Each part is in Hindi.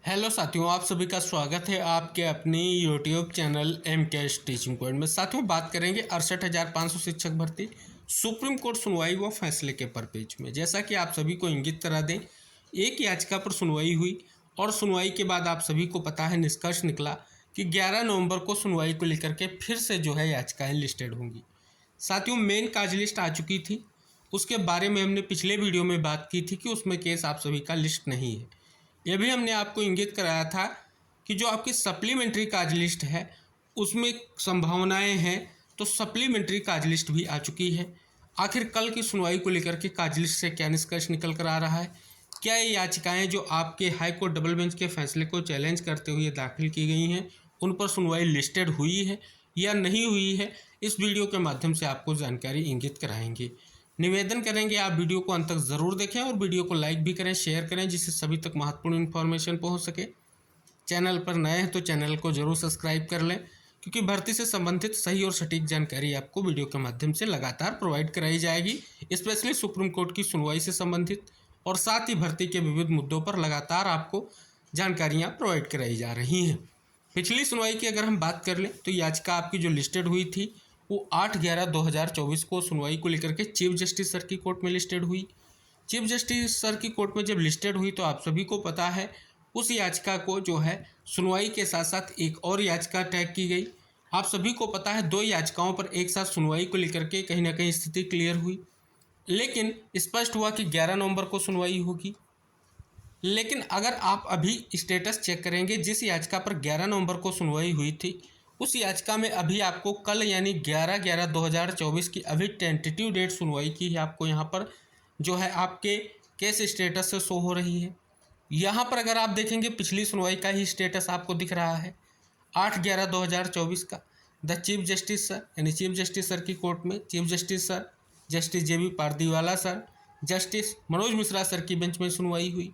हेलो साथियों, आप सभी का स्वागत है आपके अपनी YouTube channel M cash teaching point में। साथियों, बात करेंगे 68,500 शिक्षक भर्ती सुप्रीम कोर्ट सुनवाई व फैसले के परपेज में। जैसा कि आप सभी को इंगित करा दें, एक याचिका पर सुनवाई हुई और सुनवाई के बाद आप सभी को पता है निष्कर्ष निकला कि 11 नवंबर को सुनवाई को लेकर के फिर से जो है याचिकाएँ लिस्टेड होंगी। साथियों, मेन काज लिस्ट आ चुकी थी, उसके बारे में हमने पिछले वीडियो में बात की थी कि उसमें केस आप सभी का लिस्ट नहीं है। यह भी हमने आपको इंगित कराया था कि जो आपकी सप्लीमेंट्री काज लिस्ट है उसमें संभावनाएं हैं, तो सप्लीमेंट्री काज लिस्ट भी आ चुकी है। आखिर कल की सुनवाई को लेकर के काज लिस्ट से क्या निष्कर्ष निकल कर आ रहा है, क्या ये याचिकाएं जो आपके हाई कोर्ट डबल बेंच के फैसले को चैलेंज करते हुए दाखिल की गई हैं उन पर सुनवाई लिस्टेड हुई है या नहीं हुई है, इस वीडियो के माध्यम से आपको जानकारी इंगित कराएंगे। निवेदन करेंगे आप वीडियो को अंत तक ज़रूर देखें और वीडियो को लाइक भी करें, शेयर करें, जिससे सभी तक महत्वपूर्ण इन्फॉर्मेशन पहुंच सके। चैनल पर नए हैं तो चैनल को जरूर सब्सक्राइब कर लें, क्योंकि भर्ती से संबंधित सही और सटीक जानकारी आपको वीडियो के माध्यम से लगातार प्रोवाइड कराई जाएगी, स्पेशली सुप्रीम कोर्ट की सुनवाई से संबंधित और साथ ही भर्ती के विविध मुद्दों पर लगातार आपको जानकारियाँ प्रोवाइड कराई जा रही हैं। पिछली सुनवाई की अगर हम बात कर लें तो याचिका आपकी जो लिस्टेड हुई थी वो 8/11/2024 को सुनवाई को लेकर के चीफ जस्टिस सर की कोर्ट में लिस्टेड हुई। चीफ जस्टिस सर की कोर्ट में जब लिस्टेड हुई तो आप सभी को पता है उस याचिका को जो है सुनवाई के साथ साथ एक और याचिका टैग की गई। आप सभी को पता है 2 याचिकाओं पर एक साथ सुनवाई को लेकर के कहीं ना कहीं स्थिति क्लियर हुई, लेकिन स्पष्ट हुआ कि 11 नवंबर को सुनवाई होगी। लेकिन अगर आप अभी स्टेटस चेक करेंगे, जिस याचिका पर 11 नवंबर को सुनवाई हुई थी उस याचिका में अभी आपको कल यानी 11/11/2024 की अभी टेंटेटिव डेट सुनवाई की आपको यहाँ पर जो है आपके केस स्टेटस से शो हो रही है। यहाँ पर अगर आप देखेंगे पिछली सुनवाई का ही स्टेटस आपको दिख रहा है 8/11/2024 का। द चीफ जस्टिस सर यानी चीफ जस्टिस सर की कोर्ट में chief justice sir, justice JB Pardiwala sir, justice Manoj Mishra sir की बेंच में सुनवाई हुई।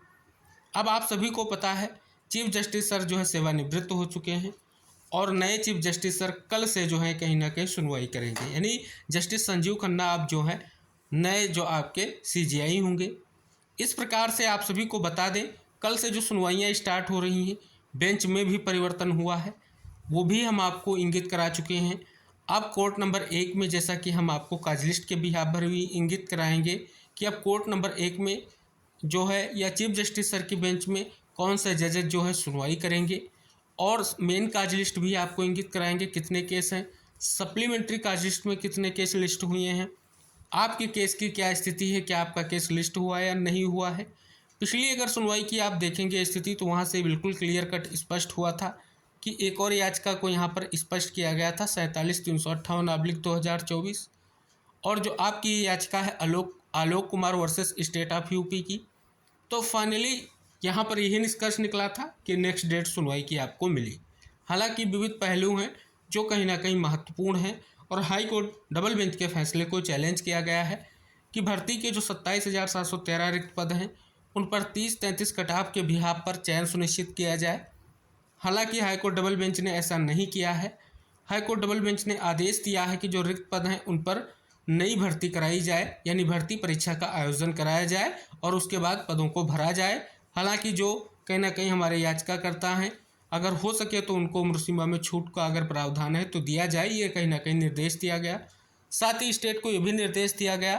अब आप सभी को पता है चीफ जस्टिस सर जो है सेवानिवृत्त हो चुके हैं और नए चीफ जस्टिस सर कल से जो है कहीं ना कहीं सुनवाई करेंगे, यानी जस्टिस संजीव खन्ना आप जो हैं नए जो आपके CJI होंगे। इस प्रकार से आप सभी को बता दें कल से जो सुनवाइयाँ स्टार्ट हो रही हैं, बेंच में भी परिवर्तन हुआ है, वो भी हम आपको इंगित करा चुके हैं। अब कोर्ट नंबर 1 में जैसा कि हम आपको काज लिस्ट के बिहाफ पर भी इंगित कराएंगे कि अब कोर्ट नंबर 1 में जो है या चीफ जस्टिस सर की बेंच में कौन से जजेस जो है सुनवाई करेंगे, और मेन काज लिस्ट भी आपको इंगित कराएंगे कितने केस हैं, सप्लीमेंट्री काज लिस्ट में कितने केस लिस्ट हुए हैं, आपके केस की क्या स्थिति है, क्या आपका केस लिस्ट हुआ है या नहीं हुआ है। पिछली अगर सुनवाई की आप देखेंगे स्थिति तो वहाँ से बिल्कुल क्लियर कट स्पष्ट हुआ था कि एक और याचिका को यहाँ पर स्पष्ट किया गया था 47,358/2024, और जो आपकी याचिका है Alok Kumar versus state of UP की। तो फाइनली यहाँ पर यही निष्कर्ष निकला था कि नेक्स्ट डेट सुनवाई की आपको मिली। हालांकि विविध पहलू हैं जो कहीं ना कहीं महत्वपूर्ण हैं और हाई कोर्ट डबल बेंच के फैसले को चैलेंज किया गया है कि भर्ती के जो 27,713 रिक्त पद हैं उन पर 30-33 कटाव के बिहाफ पर चयन सुनिश्चित किया जाए। हालांकि हाई कोर्ट डबल बेंच ने ऐसा नहीं किया है। हाई कोर्ट डबल बेंच ने आदेश दिया है कि जो रिक्त पद हैं उन पर नई भर्ती कराई जाए, यानी भर्ती परीक्षा का आयोजन कराया जाए और उसके बाद पदों को भरा जाए। हालांकि जो कहीं ना कहीं हमारे याचिकाकर्ता हैं, अगर हो सके तो उनको उम्र सीमा में छूट का अगर प्रावधान है तो दिया जाए, ये कहीं ना कहीं निर्देश दिया गया। साथ ही स्टेट को ये भी निर्देश दिया गया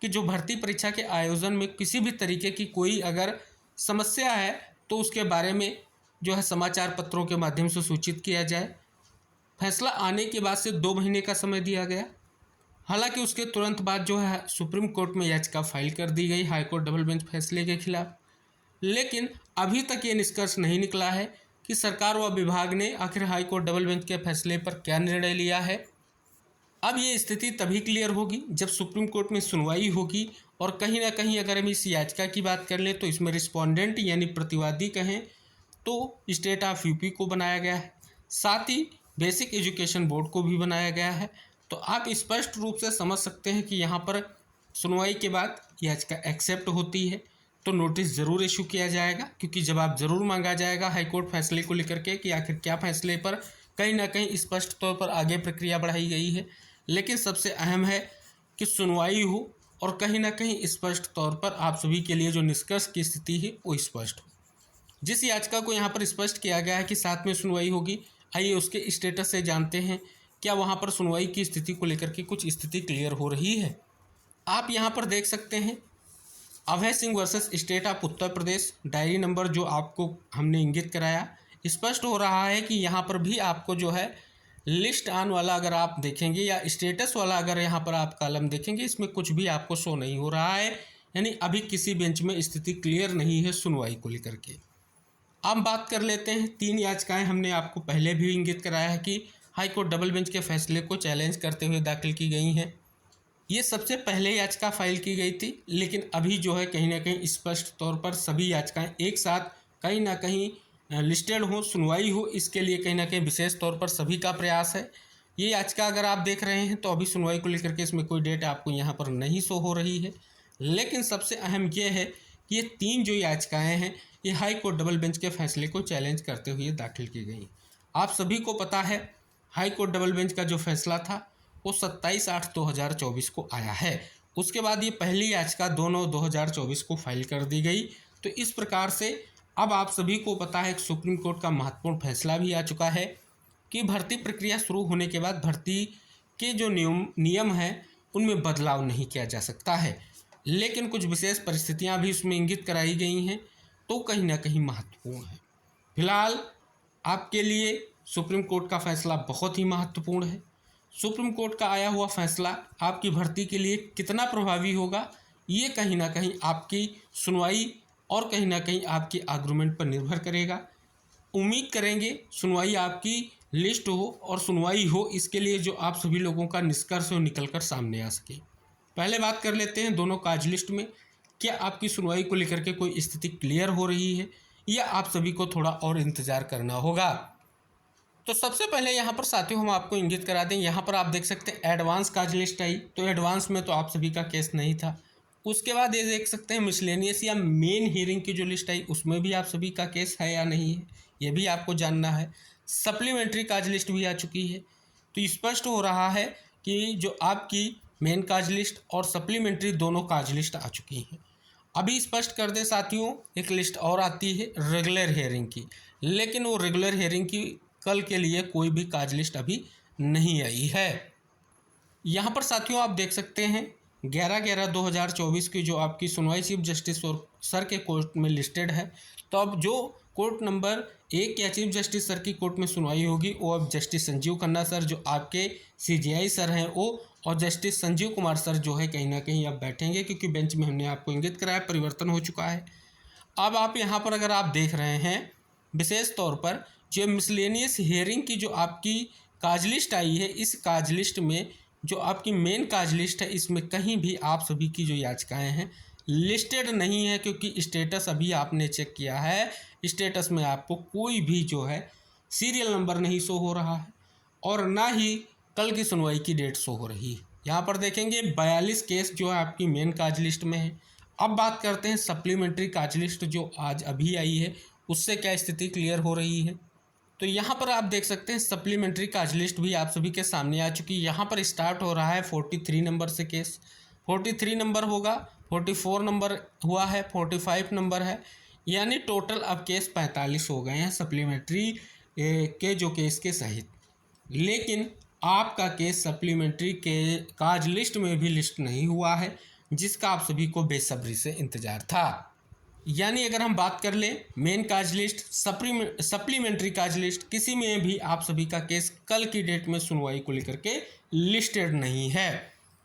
कि जो भर्ती परीक्षा के आयोजन में किसी भी तरीके की कोई अगर समस्या है तो उसके बारे में जो है समाचार पत्रों के माध्यम से सूचित किया जाए। फैसला आने के बाद से 2 महीने का समय दिया गया। हालांकि उसके तुरंत बाद जो है सुप्रीम कोर्ट में याचिका फाइल कर दी गई हाई कोर्ट डबल बेंच फैसले के खिलाफ, लेकिन अभी तक ये निष्कर्ष नहीं निकला है कि सरकार व विभाग ने आखिर हाई कोर्ट डबल बेंच के फैसले पर क्या निर्णय लिया है। अब ये स्थिति तभी क्लियर होगी जब सुप्रीम कोर्ट में सुनवाई होगी, और कहीं ना कहीं अगर हम इस याचिका की बात कर लें तो इसमें रिस्पोंडेंट यानी प्रतिवादी कहें तो स्टेट ऑफ यूपी को बनाया गया है, साथ ही बेसिक एजुकेशन बोर्ड को भी बनाया गया है। तो आप स्पष्ट रूप से समझ सकते हैं कि यहाँ पर सुनवाई के बाद याचिका एक्सेप्ट होती है तो नोटिस ज़रूर इशू किया जाएगा, क्योंकि जवाब ज़रूर मांगा जाएगा हाईकोर्ट फैसले को लेकर के कि आखिर क्या फैसले पर कहीं ना कहीं स्पष्ट तौर पर आगे प्रक्रिया बढ़ाई गई है। लेकिन सबसे अहम है कि सुनवाई हो और कहीं ना कहीं स्पष्ट तौर पर आप सभी के लिए जो निष्कर्ष की स्थिति है वो स्पष्ट हो। जिस याचिका को यहाँ पर स्पष्ट किया गया है कि 7 में सुनवाई होगी, आइए उसके स्टेटस से जानते हैं क्या वहाँ पर सुनवाई की स्थिति को लेकर के कुछ स्थिति क्लियर हो रही है। आप यहाँ पर देख सकते हैं Abhay Singh versus state of Uttar Pradesh, diary number जो आपको हमने इंगित कराया, स्पष्ट हो रहा है कि यहाँ पर भी आपको जो है लिस्ट ऑन वाला अगर आप देखेंगे या स्टेटस वाला अगर यहाँ पर आप कॉलम देखेंगे, इसमें कुछ भी आपको शो नहीं हो रहा है, यानी अभी किसी बेंच में स्थिति क्लियर नहीं है सुनवाई को लेकर के। अब बात कर लेते हैं 3 याचिकाएं हमने आपको पहले भी इंगित कराया है कि हाईकोर्ट डबल बेंच के फैसले को चैलेंज करते हुए दाखिल की गई हैं। ये सबसे पहले याचिका फाइल की गई थी, लेकिन अभी जो है कहीं ना कहीं स्पष्ट तौर पर सभी याचिकाएं एक साथ कहीं ना कहीं लिस्टेड हो, सुनवाई हो, इसके लिए कहीं ना कहीं विशेष तौर पर सभी का प्रयास है। ये याचिका अगर आप देख रहे हैं तो अभी सुनवाई को लेकर के इसमें कोई डेट आपको यहाँ पर नहीं शो हो रही है, लेकिन सबसे अहम ये है कि ये 3 जो याचिकाएं हैं ये हाई कोर्ट डबल बेंच के फैसले को चैलेंज करते हुए दाखिल की गई। आप सभी को पता है हाई कोर्ट डबल बेंच का जो फैसला था वो 27/8/2024 को आया है। उसके बाद ये पहली याचिका 2/9/2024 को फाइल कर दी गई। तो इस प्रकार से अब आप सभी को पता है कि सुप्रीम कोर्ट का महत्वपूर्ण फैसला भी आ चुका है कि भर्ती प्रक्रिया शुरू होने के बाद भर्ती के जो नियम हैं उनमें बदलाव नहीं किया जा सकता है, लेकिन कुछ विशेष परिस्थितियां भी उसमें इंगित कराई गई हैं तो कहीं ना कहीं महत्वपूर्ण है। फिलहाल आपके लिए सुप्रीम कोर्ट का फैसला बहुत ही महत्वपूर्ण है। सुप्रीम कोर्ट का आया हुआ फैसला आपकी भर्ती के लिए कितना प्रभावी होगा, ये कहीं ना कहीं आपकी सुनवाई और कहीं ना कहीं आपके आर्गुमेंट पर निर्भर करेगा। उम्मीद करेंगे सुनवाई आपकी लिस्ट हो और सुनवाई हो, इसके लिए जो आप सभी लोगों का निष्कर्ष हो निकल कर सामने आ सके। पहले बात कर लेते हैं दोनों काज लिस्ट में क्या आपकी सुनवाई को लेकर के कोई स्थिति क्लियर हो रही है या आप सभी को थोड़ा और इंतज़ार करना होगा। तो सबसे पहले यहाँ पर साथियों हम आपको इंगित करा दें, यहाँ पर आप देख सकते हैं एडवांस काज लिस्ट आई, तो एडवांस में तो आप सभी का केस नहीं था। उसके बाद ये देख सकते हैं मिसलेनियस या मेन हियरिंग की जो लिस्ट आई उसमें भी आप सभी का केस है या नहीं है, ये भी आपको जानना है। सप्लीमेंट्री काज लिस्ट भी आ चुकी है, तो स्पष्ट हो रहा है कि जो आपकी मेन काज लिस्ट और सप्लीमेंट्री दोनों काज लिस्ट आ चुकी हैं। अभी स्पष्ट कर दे साथियों, एक लिस्ट और आती है रेगुलर हियरिंग की, लेकिन वो रेगुलर हियरिंग की कल के लिए कोई भी काज लिस्ट अभी नहीं आई है। यहाँ पर साथियों आप देख सकते हैं 11/11/2024 की जो आपकी सुनवाई चीफ जस्टिस और सर के कोर्ट में लिस्टेड है। तो अब जो कोर्ट नंबर 1 या चीफ जस्टिस सर की कोर्ट में सुनवाई होगी वो अब जस्टिस संजीव खन्ना सर जो आपके CJI सर हैं वो और जस्टिस संजीव कुमार सर जो है कहीं ना कहीं अब बैठेंगे, क्योंकि बेंच में हमने आपको इंगित कराया परिवर्तन हो चुका है। अब आप यहाँ पर अगर आप देख रहे हैं विशेष तौर पर जो मिसलेनियस हियरिंग की जो आपकी काज लिस्ट आई है, इस काज लिस्ट में जो आपकी मेन काज लिस्ट है इसमें कहीं भी आप सभी की जो याचिकाएं हैं लिस्टेड नहीं है, क्योंकि स्टेटस अभी आपने चेक किया है, स्टेटस में आपको कोई भी जो है सीरियल नंबर नहीं शो हो रहा है और ना ही कल की सुनवाई की डेट शो हो रही है। यहाँ पर देखेंगे 42 केस जो है आपकी मेन काज लिस्ट में है। अब बात करते हैं सप्लीमेंट्री काज लिस्ट जो आज अभी आई है उससे क्या स्थिति क्लियर हो रही है। तो यहाँ पर आप देख सकते हैं सप्लीमेंट्री काज लिस्ट भी आप सभी के सामने आ चुकी है। यहाँ पर स्टार्ट हो रहा है 43 नंबर से केस, 43 नंबर होगा, 44 नंबर हुआ है, 45 नंबर है, यानी टोटल अब केस 45 हो गए हैं सप्लीमेंट्री के जो केस के सहित। लेकिन आपका केस सप्लीमेंट्री के काज लिस्ट में भी लिस्ट नहीं हुआ है, जिसका आप सभी को बेसब्री से इंतजार था। यानी अगर हम बात कर लें मेन काज लिस्ट, सप्लीमेंट्री काज लिस्ट, किसी में भी आप सभी का केस कल की डेट में सुनवाई को लेकर के लिस्टेड नहीं है।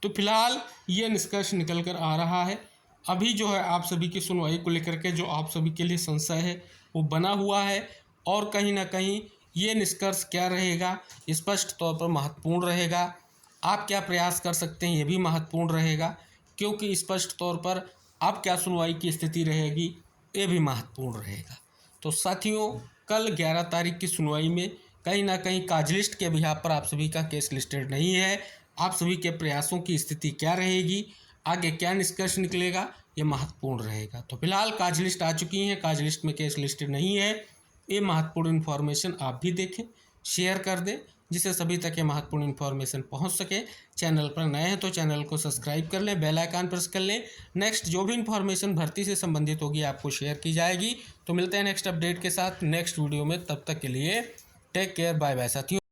तो फिलहाल ये निष्कर्ष निकल कर आ रहा है, अभी जो है आप सभी की सुनवाई को लेकर के जो आप सभी के लिए संशय है वो बना हुआ है और कहीं ना कहीं ये निष्कर्ष क्या रहेगा स्पष्ट तौर पर महत्वपूर्ण रहेगा। आप क्या प्रयास कर सकते हैं ये भी महत्वपूर्ण रहेगा, क्योंकि स्पष्ट तौर पर अब क्या सुनवाई की स्थिति रहेगी ये भी महत्वपूर्ण रहेगा। तो साथियों कल 11 तारीख की सुनवाई में कहीं ना कहीं काज लिस्ट के बिहाफ पर आप सभी का केस लिस्टेड नहीं है। आप सभी के प्रयासों की स्थिति क्या रहेगी, आगे क्या निष्कर्ष निकलेगा, ये महत्वपूर्ण रहेगा। तो फिलहाल काज लिस्ट आ चुकी हैं, काज लिस्ट में केस लिस्टेड नहीं है, ये महत्वपूर्ण इन्फॉर्मेशन आप भी देखें, शेयर कर दें, जिससे सभी तक ये महत्वपूर्ण इन्फॉर्मेशन पहुंच सके। चैनल पर नए हैं तो चैनल को सब्सक्राइब कर लें, बेल आइकन प्रेस कर लें। नेक्स्ट जो भी इन्फॉर्मेशन भर्ती से संबंधित होगी आपको शेयर की जाएगी। तो मिलते हैं नेक्स्ट अपडेट के साथ नेक्स्ट वीडियो में, तब तक के लिए टेक केयर, बाय बाय साथियों।